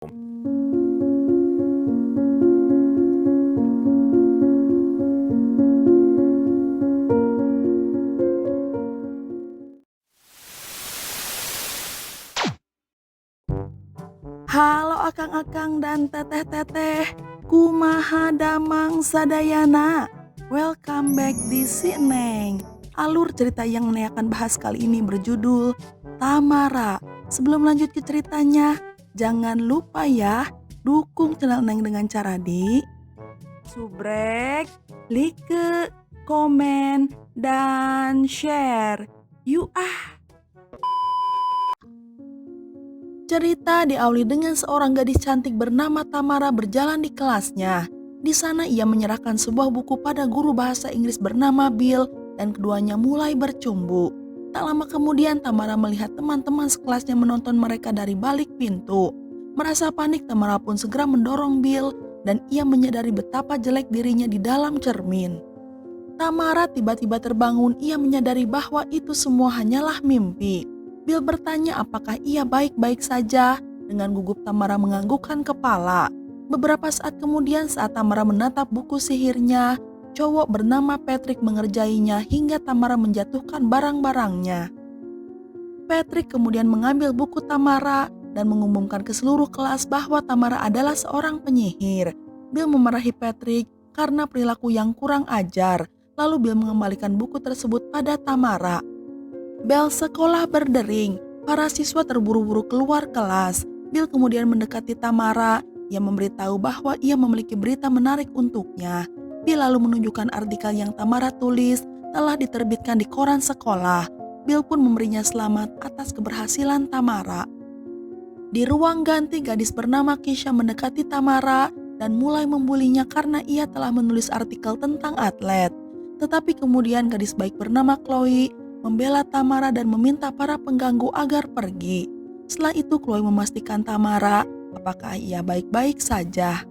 Halo akang-akang dan teteh-teteh, kumaha damang sadayana. Welcome back di Sineng. Alur cerita yang Neng akan bahas kali ini berjudul Tamara. Sebelum lanjut ke ceritanya, jangan lupa ya, dukung channel Neng dengan cara di subrek, like, komen, dan share. Yuk Cerita diawali dengan seorang gadis cantik bernama Tamara berjalan di kelasnya. Di sana ia menyerahkan sebuah buku pada guru bahasa Inggris bernama Bill dan keduanya mulai bercumbu. Tak lama kemudian Tamara melihat teman-teman sekelasnya menonton mereka dari balik pintu. Merasa panik, Tamara pun segera mendorong Bill dan ia menyadari betapa jelek dirinya di dalam cermin. Tamara tiba-tiba terbangun, ia menyadari bahwa itu semua hanyalah mimpi. Bill bertanya apakah ia baik-baik saja. Dengan gugup Tamara menganggukkan kepala. Beberapa saat kemudian saat Tamara menatap buku sihirnya, cowok bernama Patrick mengerjainya hingga Tamara menjatuhkan barang-barangnya. Patrick kemudian mengambil buku Tamara dan mengumumkan ke seluruh kelas bahwa Tamara adalah seorang penyihir. Bill memarahi Patrick karena perilaku yang kurang ajar. Lalu Bill mengembalikan buku tersebut pada Tamara. Bel sekolah berdering, para siswa terburu-buru keluar kelas. Bill kemudian mendekati Tamara, yang memberitahu bahwa ia memiliki berita menarik untuknya. Bill lalu menunjukkan artikel yang Tamara tulis telah diterbitkan di koran sekolah. Bill pun memberinya selamat atas keberhasilan Tamara. Di ruang ganti, gadis bernama Keisha mendekati Tamara dan mulai membulinya karena ia telah menulis artikel tentang atlet. Tetapi kemudian gadis baik bernama Chloe membela Tamara dan meminta para pengganggu agar pergi. Setelah itu Chloe memastikan Tamara apakah ia baik-baik saja.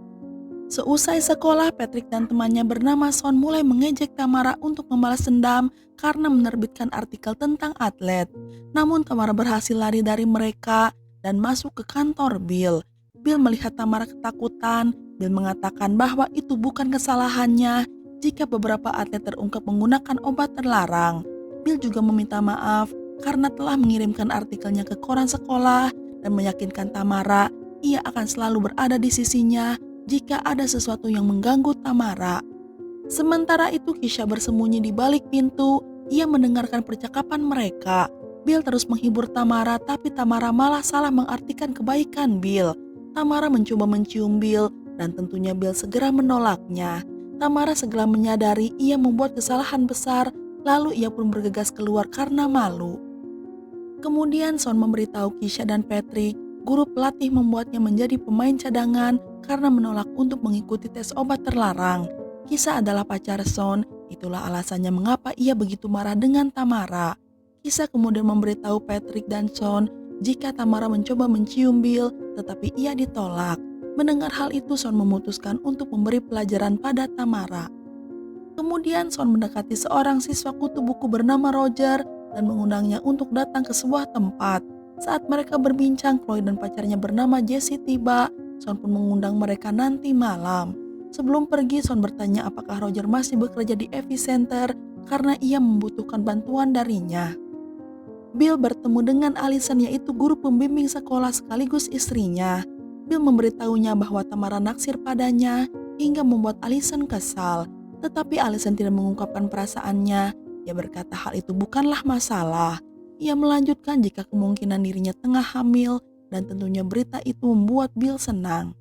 Seusai sekolah, Patrick dan temannya bernama Son mulai mengejek Tamara untuk membalas dendam karena menerbitkan artikel tentang atlet. Namun Tamara berhasil lari dari mereka dan masuk ke kantor Bill. Bill melihat Tamara ketakutan. Bill mengatakan bahwa itu bukan kesalahannya jika beberapa atlet terungkap menggunakan obat terlarang. Bill juga meminta maaf karena telah mengirimkan artikelnya ke koran sekolah dan meyakinkan Tamara ia akan selalu berada di sisinya jika ada sesuatu yang mengganggu Tamara. Sementara itu Keisha bersembunyi di balik pintu, ia mendengarkan percakapan mereka. Bill terus menghibur Tamara, tapi Tamara malah salah mengartikan kebaikan Bill. Tamara mencoba mencium Bill dan tentunya Bill segera menolaknya. Tamara segera menyadari ia membuat kesalahan besar, lalu ia pun bergegas keluar karena malu. Kemudian Son memberitahu Keisha dan Patrick, guru pelatih membuatnya menjadi pemain cadangan karena menolak untuk mengikuti tes obat terlarang. Keisha adalah pacar Son, itulah alasannya mengapa ia begitu marah dengan Tamara. Keisha kemudian memberitahu Patrick dan Son jika Tamara mencoba mencium Bill, tetapi ia ditolak. Mendengar hal itu, Son memutuskan untuk memberi pelajaran pada Tamara. Kemudian Son mendekati seorang siswa kutu buku bernama Roger dan mengundangnya untuk datang ke sebuah tempat. Saat mereka berbincang, Chloe dan pacarnya bernama Jessie tiba. Son pun mengundang mereka nanti malam. Sebelum pergi, Son bertanya apakah Roger masih bekerja di Epicenter karena ia membutuhkan bantuan darinya. Bill bertemu dengan Allison, yaitu guru pembimbing sekolah sekaligus istrinya. Bill memberitahunya bahwa Tamara naksir padanya hingga membuat Allison kesal. Tetapi Allison tidak mengungkapkan perasaannya. Ia berkata hal itu bukanlah masalah. Ia melanjutkan jika kemungkinan dirinya tengah hamil dan tentunya berita itu membuat Bill senang.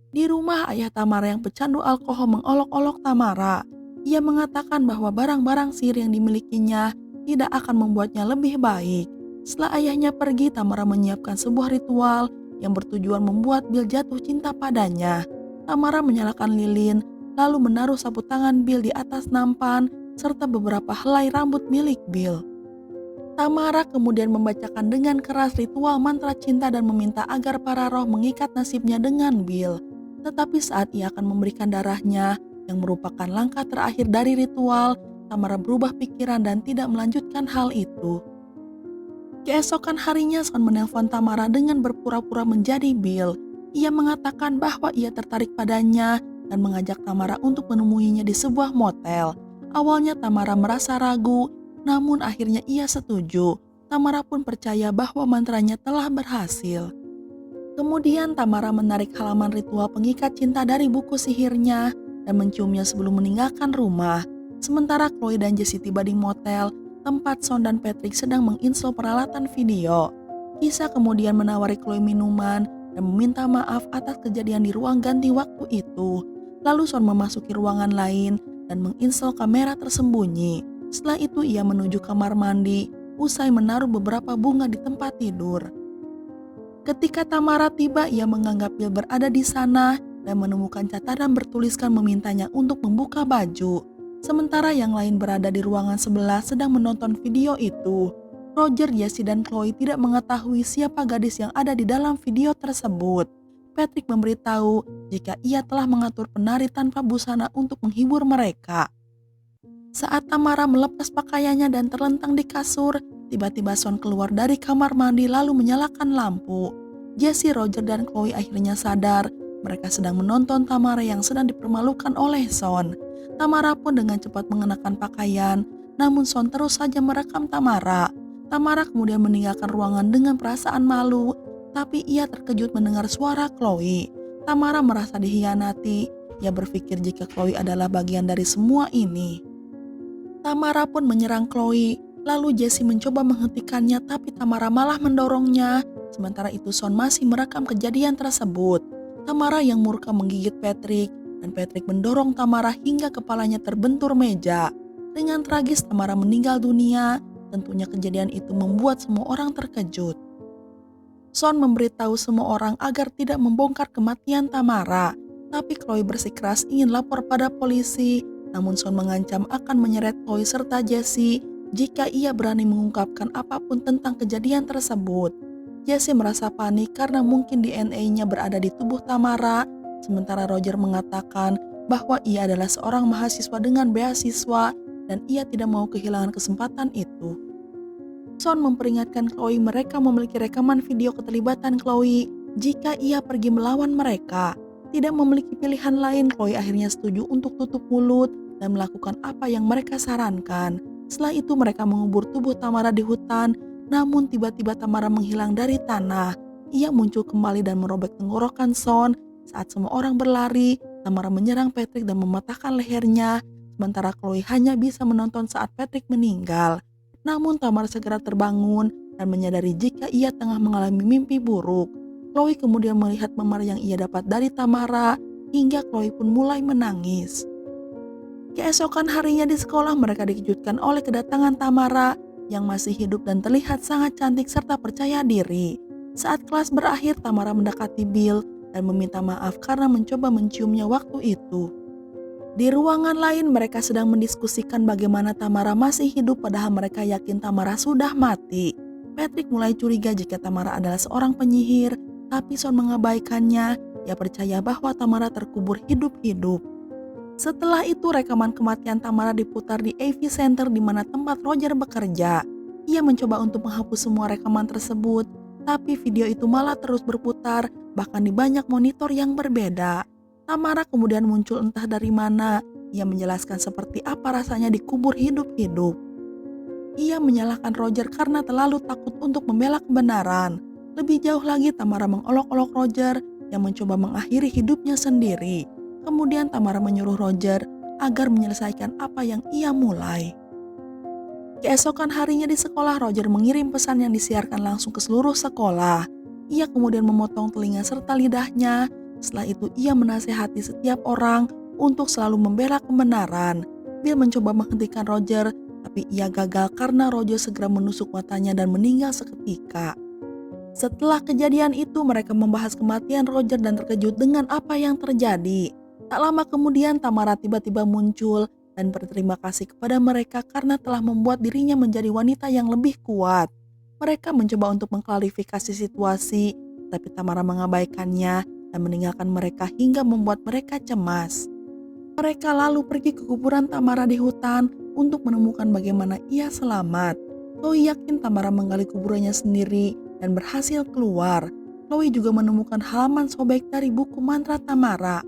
Di rumah, ayah Tamara yang pecandu alkohol mengolok-olok Tamara. Ia mengatakan bahwa barang-barang sihir yang dimilikinya tidak akan membuatnya lebih baik. Setelah ayahnya pergi, Tamara menyiapkan sebuah ritual yang bertujuan membuat Bill jatuh cinta padanya. Tamara menyalakan lilin, lalu menaruh sapu tangan Bill di atas nampan serta beberapa helai rambut milik Bill. Tamara kemudian membacakan dengan keras ritual mantra cinta dan meminta agar para roh mengikat nasibnya dengan Bill. Tetapi saat ia akan memberikan darahnya, yang merupakan langkah terakhir dari ritual, Tamara berubah pikiran dan tidak melanjutkan hal itu. Keesokan harinya, Son menelpon Tamara dengan berpura-pura menjadi Bill. Ia mengatakan bahwa ia tertarik padanya dan mengajak Tamara untuk menemuinya di sebuah motel. Awalnya Tamara merasa ragu, namun akhirnya ia setuju. Tamara pun percaya bahwa mantranya telah berhasil. Kemudian Tamara menarik halaman ritual pengikat cinta dari buku sihirnya dan menciumnya sebelum meninggalkan rumah. Sementara Chloe dan Jessie tiba di motel, tempat Son dan Patrick sedang menginstal peralatan video. Kisah kemudian menawari Chloe minuman dan meminta maaf atas kejadian di ruang ganti waktu itu. Lalu Son memasuki ruangan lain dan menginstal kamera tersembunyi. Setelah itu ia menuju kamar mandi, usai menaruh beberapa bunga di tempat tidur. Ketika Tamara tiba, ia menganggap Bill berada di sana dan menemukan catatan bertuliskan memintanya untuk membuka baju. Sementara yang lain berada di ruangan sebelah sedang menonton video itu. Roger, Jessie, dan Chloe tidak mengetahui siapa gadis yang ada di dalam video tersebut. Patrick memberitahu jika ia telah mengatur penari tanpa busana untuk menghibur mereka. Saat Tamara melepas pakaiannya dan terlentang di kasur, tiba-tiba Son keluar dari kamar mandi lalu menyalakan lampu. Jessie, Roger, dan Chloe akhirnya sadar mereka sedang menonton Tamara yang sedang dipermalukan oleh Son. Tamara pun dengan cepat mengenakan pakaian, namun Son terus saja merekam Tamara. Tamara kemudian meninggalkan ruangan dengan perasaan malu, tapi ia terkejut mendengar suara Chloe. Tamara merasa dikhianati. Ia berpikir jika Chloe adalah bagian dari semua ini. Tamara pun menyerang Chloe, lalu Jessie mencoba menghentikannya tapi Tamara malah mendorongnya. Sementara itu Son masih merekam kejadian tersebut. Tamara yang murka menggigit Patrick dan Patrick mendorong Tamara hingga kepalanya terbentur meja. Dengan tragis Tamara meninggal dunia. Tentunya kejadian itu membuat semua orang terkejut. Son memberitahu semua orang agar tidak membongkar kematian Tamara, tapi Chloe bersikeras ingin lapor pada polisi. Namun Son mengancam akan menyeret Chloe serta Jessie jika ia berani mengungkapkan apapun tentang kejadian tersebut. Jessie merasa panik karena mungkin DNA-nya berada di tubuh Tamara, sementara Roger mengatakan bahwa ia adalah seorang mahasiswa dengan beasiswa dan ia tidak mau kehilangan kesempatan itu. Son memperingatkan Chloe mereka memiliki rekaman video keterlibatan Chloe jika ia pergi melawan mereka. Tidak memiliki pilihan lain, Chloe akhirnya setuju untuk tutup mulut dan melakukan apa yang mereka sarankan. Setelah itu mereka mengubur tubuh Tamara di hutan, namun tiba-tiba Tamara menghilang dari tanah. Ia muncul kembali dan merobek tenggorokan Son. Saat semua orang berlari, Tamara menyerang Patrick dan mematahkan lehernya, sementara Chloe hanya bisa menonton saat Patrick meninggal. Namun Tamara segera terbangun dan menyadari jika ia tengah mengalami mimpi buruk. Chloe kemudian melihat memar yang ia dapat dari Tamara, hingga Chloe pun mulai menangis. Keesokan harinya di sekolah mereka dikejutkan oleh kedatangan Tamara yang masih hidup dan terlihat sangat cantik serta percaya diri. Saat kelas berakhir, Tamara mendekati Bill dan meminta maaf karena mencoba menciumnya waktu itu. Di ruangan lain mereka sedang mendiskusikan bagaimana Tamara masih hidup padahal mereka yakin Tamara sudah mati. Patrick mulai curiga jika Tamara adalah seorang penyihir, tapi Son mengabaikannya. Ia percaya bahwa Tamara terkubur hidup-hidup. Setelah itu rekaman kematian Tamara diputar di AV Center di mana tempat Roger bekerja. Ia mencoba untuk menghapus semua rekaman tersebut, tapi video itu malah terus berputar bahkan di banyak monitor yang berbeda. Tamara kemudian muncul entah dari mana. Ia menjelaskan seperti apa rasanya dikubur hidup-hidup. Ia menyalahkan Roger karena terlalu takut untuk membela kebenaran. Lebih jauh lagi Tamara mengolok-olok Roger yang mencoba mengakhiri hidupnya sendiri. Kemudian Tamara menyuruh Roger agar menyelesaikan apa yang ia mulai. Keesokan harinya di sekolah, Roger mengirim pesan yang disiarkan langsung ke seluruh sekolah. Ia kemudian memotong telinga serta lidahnya. Setelah itu ia menasehati setiap orang untuk selalu membela kebenaran. Bill mencoba menghentikan Roger, tapi ia gagal karena Roger segera menusuk matanya dan meninggal seketika. Setelah kejadian itu mereka membahas kematian Roger dan terkejut dengan apa yang terjadi. Tak lama kemudian Tamara tiba-tiba muncul dan berterima kasih kepada mereka karena telah membuat dirinya menjadi wanita yang lebih kuat. Mereka mencoba untuk mengklarifikasi situasi, tapi Tamara mengabaikannya dan meninggalkan mereka hingga membuat mereka cemas. Mereka lalu pergi ke kuburan Tamara di hutan untuk menemukan bagaimana ia selamat. Chloe yakin Tamara menggali kuburannya sendiri dan berhasil keluar. Chloe juga menemukan halaman sobek dari buku mantra Tamara.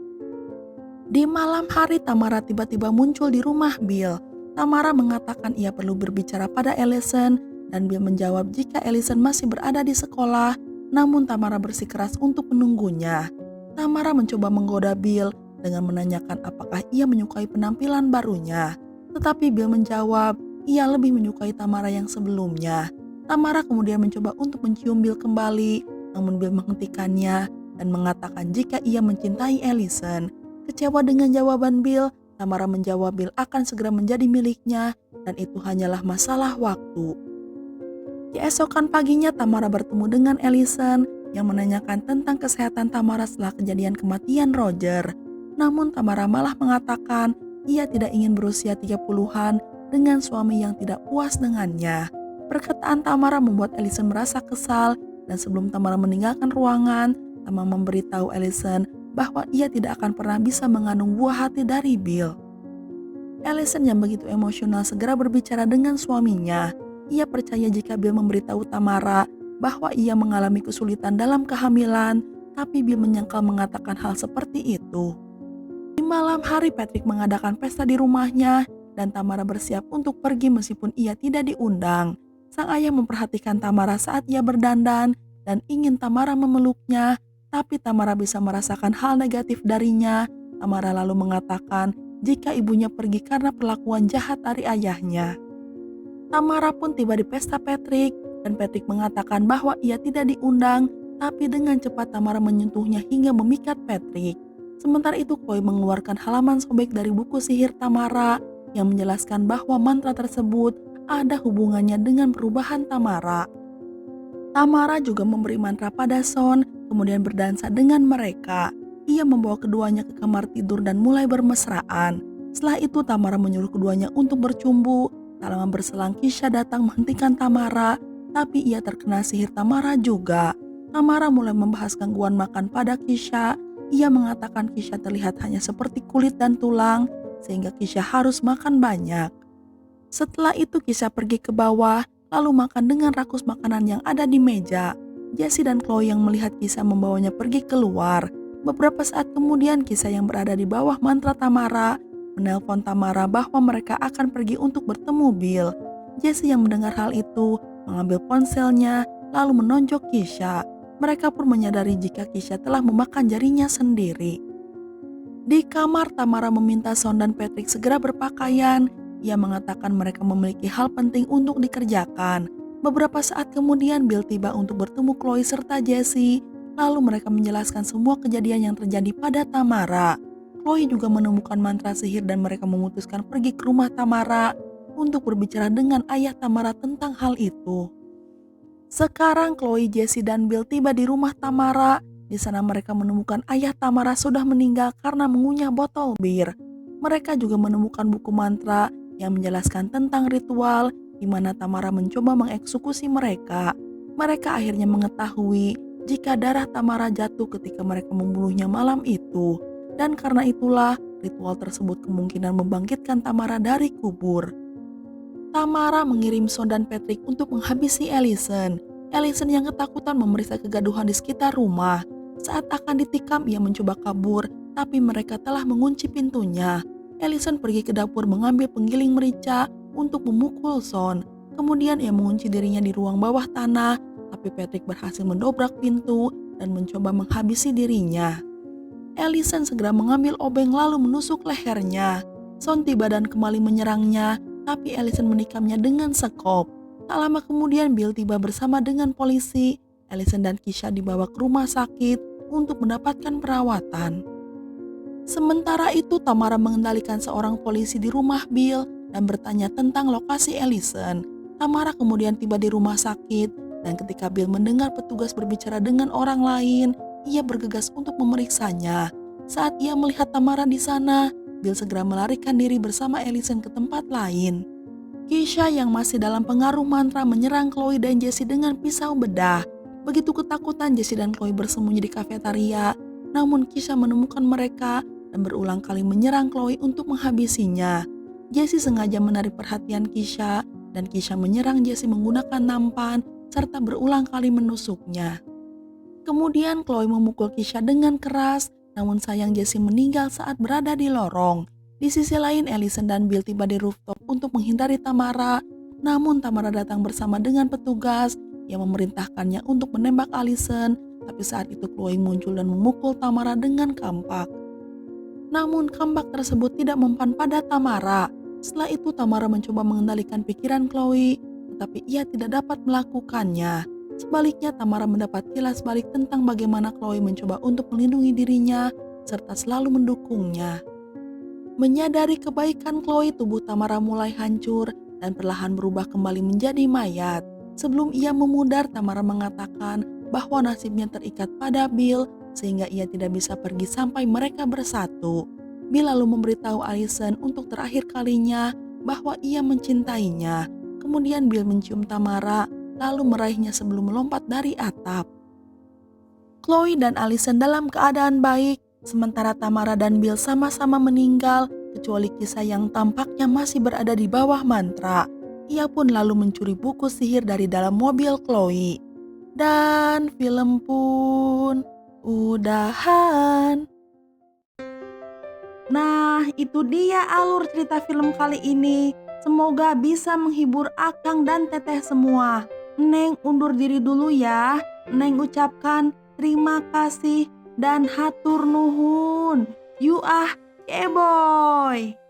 Di malam hari Tamara tiba-tiba muncul di rumah Bill. Tamara mengatakan ia perlu berbicara pada Allison dan Bill menjawab jika Allison masih berada di sekolah, namun Tamara bersikeras untuk menunggunya. Tamara mencoba menggoda Bill dengan menanyakan apakah ia menyukai penampilan barunya. Tetapi Bill menjawab ia lebih menyukai Tamara yang sebelumnya. Tamara kemudian mencoba untuk mencium Bill kembali, namun Bill menghentikannya dan mengatakan jika ia mencintai Allison. Kecewa dengan jawaban Bill, Tamara menjawab Bill akan segera menjadi miliknya dan itu hanyalah masalah waktu. Keesokan paginya Tamara bertemu dengan Allison yang menanyakan tentang kesehatan Tamara setelah kejadian kematian Roger. Namun Tamara malah mengatakan ia tidak ingin berusia 30-an dengan suami yang tidak puas dengannya. Perkataan Tamara membuat Allison merasa kesal dan sebelum Tamara meninggalkan ruangan, Tamara memberitahu Allison bahwa ia tidak akan pernah bisa mengandung buah hati dari Bill. Allison yang begitu emosional segera berbicara dengan suaminya. Ia percaya jika Bill memberitahu Tamara bahwa ia mengalami kesulitan dalam kehamilan, tapi Bill menyangkal mengatakan hal seperti itu. Di malam hari Patrick mengadakan pesta di rumahnya dan Tamara bersiap untuk pergi meskipun ia tidak diundang. Sang ayah memperhatikan Tamara saat ia berdandan dan ingin Tamara memeluknya, tapi Tamara bisa merasakan hal negatif darinya. Tamara lalu mengatakan jika ibunya pergi karena perlakuan jahat dari ayahnya. Tamara pun tiba di pesta Patrick dan Patrick mengatakan bahwa ia tidak diundang, tapi dengan cepat Tamara menyentuhnya hingga memikat Patrick. Sementara itu Chloe mengeluarkan halaman sobek dari buku sihir Tamara yang menjelaskan bahwa mantra tersebut ada hubungannya dengan perubahan Tamara. Tamara juga memberi mantra pada Son, kemudian berdansa dengan mereka. Ia membawa keduanya ke kamar tidur dan mulai bermesraan. Setelah itu Tamara menyuruh keduanya untuk bercumbu. Tak lama berselang Kisha datang menghentikan Tamara, tapi ia terkena sihir Tamara juga. Tamara mulai membahas gangguan makan pada Kisha. Ia mengatakan Kisha terlihat hanya seperti kulit dan tulang, sehingga Kisha harus makan banyak. Setelah itu Kisha pergi ke bawah, lalu makan dengan rakus makanan yang ada di meja. Jessie dan Chloe yang melihat Kisha membawanya pergi keluar. Beberapa saat kemudian Kisha yang berada di bawah mantra Tamara menelpon Tamara bahwa mereka akan pergi untuk bertemu Bill. Jessie yang mendengar hal itu mengambil ponselnya lalu menonjok Kisha. Mereka pun menyadari jika Kisha telah memakan jarinya sendiri. Di kamar Tamara meminta Son dan Patrick segera berpakaian. Ia mengatakan mereka memiliki hal penting untuk dikerjakan. Beberapa saat kemudian Bill tiba untuk bertemu Chloe serta Jessie. Lalu mereka menjelaskan semua kejadian yang terjadi pada Tamara. Chloe juga menemukan mantra sihir dan mereka memutuskan pergi ke rumah Tamara untuk berbicara dengan ayah Tamara tentang hal itu. Sekarang Chloe, Jessie, dan Bill tiba di rumah Tamara. Di sana mereka menemukan ayah Tamara sudah meninggal karena mengunyah botol bir. Mereka juga menemukan buku mantra yang menjelaskan tentang ritual di mana Tamara mencoba mengeksekusi mereka. Mereka akhirnya mengetahui jika darah Tamara jatuh ketika mereka membunuhnya malam itu. Dan karena itulah ritual tersebut kemungkinan membangkitkan Tamara dari kubur. Tamara mengirim Son dan Patrick untuk menghabisi Allison. Allison yang ketakutan memeriksa kegaduhan di sekitar rumah. Saat akan ditikam ia mencoba kabur, tapi mereka telah mengunci pintunya. Allison pergi ke dapur mengambil penggiling merica untuk memukul Son. Kemudian ia mengunci dirinya di ruang bawah tanah, tapi Patrick berhasil mendobrak pintu dan mencoba menghabisi dirinya. Allison segera mengambil obeng lalu menusuk lehernya. Son tiba dan kembali menyerangnya, tapi Allison menikamnya dengan sekop. Tak lama kemudian Bill tiba bersama dengan polisi. Allison dan Kisha dibawa ke rumah sakit untuk mendapatkan perawatan. Sementara itu Tamara mengendalikan seorang polisi di rumah Bill dan bertanya tentang lokasi Allison. Tamara kemudian tiba di rumah sakit dan ketika Bill mendengar petugas berbicara dengan orang lain, ia bergegas untuk memeriksanya. Saat ia melihat Tamara di sana, Bill segera melarikan diri bersama Allison ke tempat lain. Kisha yang masih dalam pengaruh mantra menyerang Chloe dan Jessie dengan pisau bedah. Begitu ketakutan Jessie dan Chloe bersembunyi di kafetaria, namun Kisha menemukan mereka dan berulang kali menyerang Chloe untuk menghabisinya. Jessie sengaja menarik perhatian Kisha dan Kisha menyerang Jessie menggunakan nampan serta berulang kali menusuknya. Kemudian Chloe memukul Keisha dengan keras, namun sayang Jessie meninggal saat berada di lorong. Di sisi lain, Allison dan Bill tiba di rooftop untuk menghindari Tamara. Namun Tamara datang bersama dengan petugas yang memerintahkannya untuk menembak Allison. Tapi saat itu Chloe muncul dan memukul Tamara dengan kampak. Namun kampak tersebut tidak mempan pada Tamara. Setelah itu Tamara mencoba mengendalikan pikiran Chloe, tetapi ia tidak dapat melakukannya. Sebaliknya Tamara mendapat kilas balik tentang bagaimana Chloe mencoba untuk melindungi dirinya serta selalu mendukungnya. Menyadari kebaikan Chloe, tubuh Tamara mulai hancur dan perlahan berubah kembali menjadi mayat. Sebelum ia memudar, Tamara mengatakan bahwa nasibnya terikat pada Bill sehingga ia tidak bisa pergi sampai mereka bersatu. Bill lalu memberitahu Allison untuk terakhir kalinya bahwa ia mencintainya. Kemudian Bill mencium Tamara lalu meraihnya sebelum melompat dari atap. Chloe dan Allison dalam keadaan baik, sementara Tamara dan Bill sama-sama meninggal, kecuali Kisah yang tampaknya masih berada di bawah mantra. Ia pun lalu mencuri buku sihir dari dalam mobil Chloe. Dan film pun udahan. Nah, itu dia alur cerita film kali ini. Semoga bisa menghibur Akang dan Teteh semua. Neng undur diri dulu ya. Neng ucapkan terima kasih dan hatur nuhun. You ah, keboy.